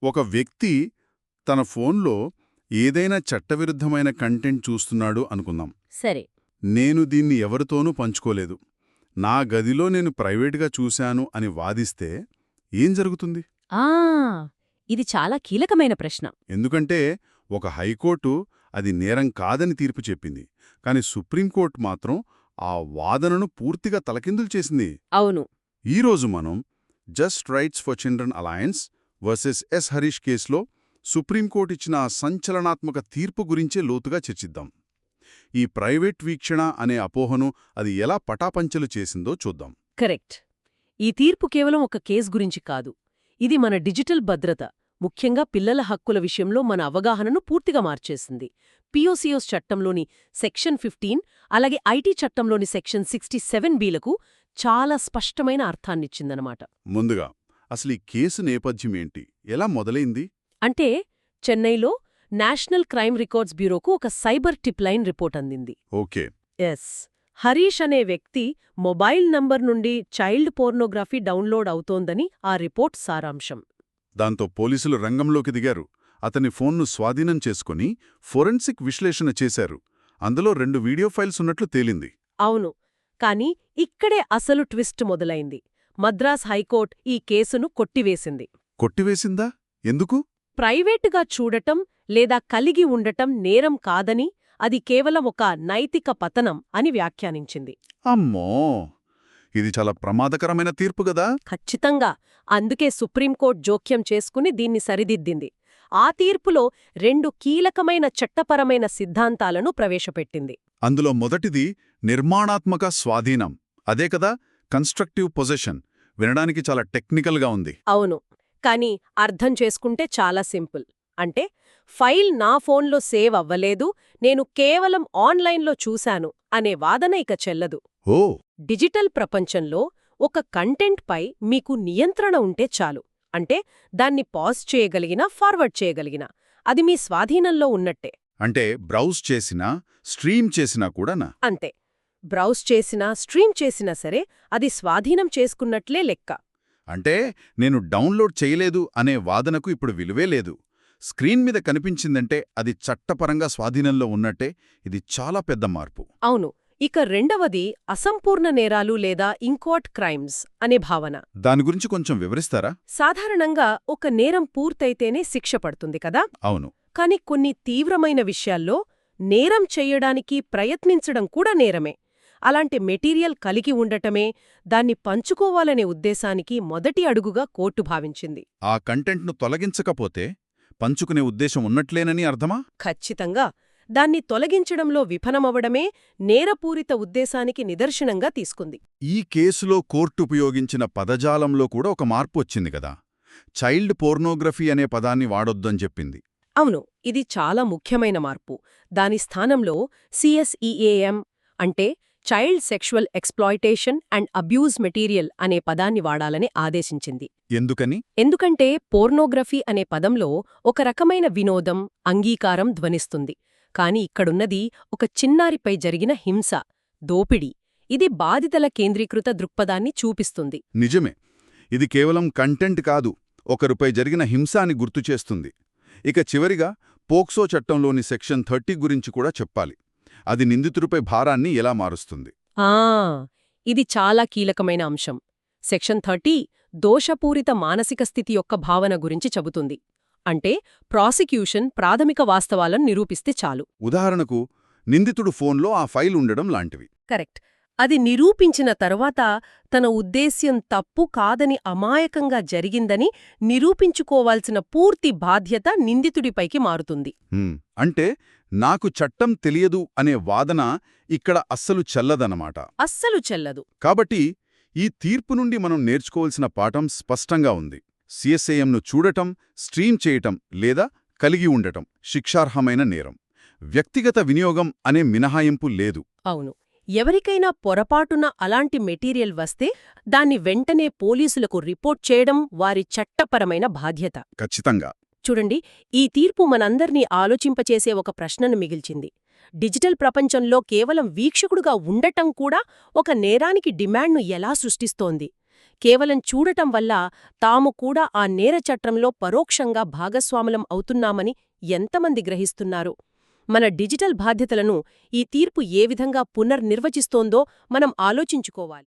ఒక వ్యక్తి తన ఫోన్లో ఏదైనా చట్టవిరుద్ధమైన కంటెంట్ చూస్తున్నాడు అనుకుందాం. సరే. నేను దీన్ని ఎవరితోనూ పంచుకోలేదు, నా గదిలో నేను ప్రైవేటుగా చూశాను అని వాదిస్తే ఏం జరుగుతుంది? ఆ ఇది చాలా కీలకమైన ప్రశ్న. ఎందుకంటే ఒక హైకోర్టు అది నేరం కాదని తీర్పు చెప్పింది, కాని సుప్రీంకోర్టు మాత్రం ఆ వాదనను పూర్తిగా తలకిందులు చేసింది. అవును. ఈరోజు మనం just rights for children alliance versus S Harish కేసులో సుప్రీంకోర్టు ఇచ్చిన ఆ సంచలనాత్మక తీర్పు గురించే లోతుగా చర్చిద్దాం. ఈ ప్రైవేట్ వీక్షణ అనే అపోహను అది ఎలా పటాపంచలు చేసిందో చూద్దాం. కరెక్ట్. ఈ తీర్పు కేవలం ఒక కేసు గురించి కాదు. ఇది మన డిజిటల్ భద్రత, ముఖ్యంగా పిల్లల హక్కుల విషయంలో మన అవగాహనను పూర్తిగా మార్చేసింది. పిఓసిఓస్ చట్టంలోని సెక్షన్ 15 అలాగే ఐటీ చట్టంలోని సెక్షన్ 67బీలకు చాలా స్పష్టమైన అర్థాన్నిచ్చిందనమాట. ముందుగా అసలు ఈ కేసు నేపథ్యమేంటి, ఎలా మొదలైంది? అంటే చెన్నైలో నేషనల్ క్రైమ్ రికార్డ్స్ బ్యూరోకు ఒక సైబర్ టిప్ లైన్ రిపోర్ట్ అందింది. ఓకే. ఎస్. హరీష్ అనే వ్యక్తి మొబైల్ నంబర్ నుండి చైల్డ్ పోర్నోగ్రఫీ డౌన్లోడ్ అవుతోందని ఆ రిపోర్ట్ సారాంశం. దాంతో పోలీసులు రంగంలోకి దిగారు. అతని ఫోన్ను స్వాధీనం చేసుకుని ఫోరెన్సిక్ విశ్లేషణ చేశారు. అందులో 2 వీడియో ఫైల్స్ ఉన్నట్లు తేలింది. అవును. కాని ఇక్కడే అసలు ట్విస్ట్ మొదలైంది. మద్రాస్ హైకోర్టు ఈ కేసును కొట్టివేసింది. కొట్టివేసిందా? ఎందుకు? ప్రైవేటుగా చూడటం లేదా కలిగి ఉండటం నేరం కాదని, అది కేవలం ఒక నైతిక పతనం అని వ్యాఖ్యానించింది. అమ్మో, ఇది చాలా ప్రమాదకరమైన తీర్పు గదా. ఖచ్చితంగా. అందుకే సుప్రీంకోర్టు జోక్యం చేసుకుని దీన్ని సరిదిద్దింది. ఆ తీర్పులో 2 కీలకమైన చట్టపరమైన సిద్ధాంతాలను ప్రవేశపెట్టింది. అందులో మొదటిది నిర్మాణాత్మక స్వాధీనం. అదే కదా, కన్స్ట్రక్టివ్ పొజెషన్. వినడానికి చాలా టెక్నికల్గా ఉంది. అవును. కానీ అర్థం చేసుకుంటే చాలా సింపుల్. అంటే ఫైల్ నా ఫోన్లో సేవ్ అవ్వలేదు, నేను కేవలం ఆన్లైన్లో చూశాను అనే వాదన ఇక చెల్లదు. ఓ. డిజిటల్ ప్రపంచంలో ఒక కంటెంట్పై మీకు నియంత్రణ ఉంటే చాలు. అంటే దాన్ని పాజ్ చేయగలిగినా ఫార్వర్డ్ చేయగలిగినా అది మీ స్వాధీనంలో ఉన్నట్టే. అంటే బ్రౌజ్ చేసినా స్ట్రీమ్ చేసినా కూడానా? అంతే. బ్రౌజ్ చేసినా స్ట్రీమ్ చేసినా సరే అది స్వాధీనం చేసుకున్నట్లే లెక్క. అంటే నేను డౌన్లోడ్ చేయలేదు అనే వాదనకు ఇప్పుడు విలువే లేదు. స్క్రీన్ మీద కనిపించిందంటే అది చట్టపరంగా స్వాధీనంలో ఉన్నట్టే. ఇది చాలా పెద్ద మార్పు. అవును. ఇక రెండవది అసంపూర్ణ నేరాలు లేదా ఇంకోట్ క్రైమ్స్ అనే భావన. దాని గురించి కొంచెం వివరిస్తారా? సాధారణంగా ఒక నేరం పూర్తయితేనే శిక్ష పడుతుంది కదా. అవును. కాని కొన్ని తీవ్రమైన విషయాల్లో నేరం చెయ్యడానికి ప్రయత్నించడం కూడా నేరమే. అలాంటి మెటీరియల్ కలిగి ఉండటమే దాన్ని పంచుకోవాలనే ఉద్దేశానికి మొదటి అడుగుగా కోర్టు భావించింది. ఆ కంటెంట్ను తొలగించకపోతే పంచుకునే ఉద్దేశం ఉన్నట్లేనని అర్థమా? ఖచ్చితంగా. దాన్ని తొలగించడంలో విఫలమవడమే నేరపూరిత ఉద్దేశానికి నిదర్శనంగా తీసుకుంది. ఈ కేసులో కోర్టు ఉపయోగించిన పదజాలంలో కూడా ఒక మార్పు వచ్చింది కదా. చైల్డ్ పోర్నోగ్రఫీ అనే పదాన్ని వాడొద్దని చెప్పింది. అవును. ఇది చాలా ముఖ్యమైన మార్పు. దాని స్థానంలో CSEAM అంటే child sexual exploitation and abuse material అనే పదాన్ని వాడాలని ఆదేశించింది. ఎందుకని? ఎందుకంటే పోర్నోగ్రఫీ అనే పదంలో ఒక రకమైన వినోదం, అంగీకారం ధ్వనిస్తుంది. కాని ఇక్కడున్నది ఒక చిన్నారిపై జరిగిన హింస, దోపిడీ. ఇది బాధితుల కేంద్రీకృత దృక్పథాన్ని చూపిస్తుంది. నిజమే. ఇది కేవలం కంటెంట్ కాదు, ఒకరిపై జరిగిన హింస అని గుర్తుచేస్తుంది. ఇక చివరిగా పోక్సో చట్టంలోని సెక్షన్ 30 గురించి కూడా చెప్పాలి. అది నిందితుడిపై భారాన్ని ఎలా మారుస్తుంది? ఇది చాలా కీలకమైన అంశం. సెక్షన్ 30 దోషపూరిత మానసిక స్థితి యొక్క భావన గురించి చెబుతుంది. అంటే ప్రాసిక్యూషన్ ప్రాథమిక వాస్తవాలను నిరూపిస్తే చాలు. ఉదాహరణకు నిందితుడు ఫోన్లో ఆ ఫైల్ ఉండడం లాంటివి. కరెక్ట్. అది నిరూపించిన తరువాత తన ఉద్దేశ్యం తప్పు కాదని, అమాయకంగా జరిగిందని నిరూపించుకోవాల్సిన పూర్తి బాధ్యత నిందితుడిపైకి మారుతుంది. అంటే నాకు చట్టం తెలియదు అనే వాదన ఇక్కడ అస్సలు చెల్లదన్నమాట. అస్సలు చెల్లదు. కాబట్టి ఈ తీర్పు నుండి మనం నేర్చుకోవాల్సిన పాఠం స్పష్టంగా ఉంది. CSAMను చూడటం, స్ట్రీమ్ చేయటం లేదా కలిగి ఉండటం శిక్షార్హమైన నేరం. వ్యక్తిగత వినియోగం అనే మినహాయింపు లేదు. అవును. ఎవరికైనా పొరపాటున అలాంటి మెటీరియల్ వస్తే దాన్ని వెంటనే పోలీసులకు రిపోర్ట్ చేయడం వారి చట్టపరమైన బాధ్యత. ఖచ్చితంగా. చూడండి, ఈ తీర్పు మనందర్నీ ఆలోచింపచేసే ఒక ప్రశ్నను మిగిల్చింది. డిజిటల్ ప్రపంచంలో కేవలం వీక్షకుడుగా ఉండటం కూడా ఒక నేరానికి డిమాండ్ను ఎలా సృష్టిస్తోంది? కేవలం చూడటం వల్ల తాము కూడా ఆ నేర చట్రంలో పరోక్షంగా భాగస్వాములం అవుతున్నామని ఎంతమంది గ్రహిస్తున్నారు? మన డిజిటల్ బాధ్యతలను ఈ తీర్పు ఏ విధంగా పునర్నిర్వచిస్తోందో మనం ఆలోచించుకోవాలి.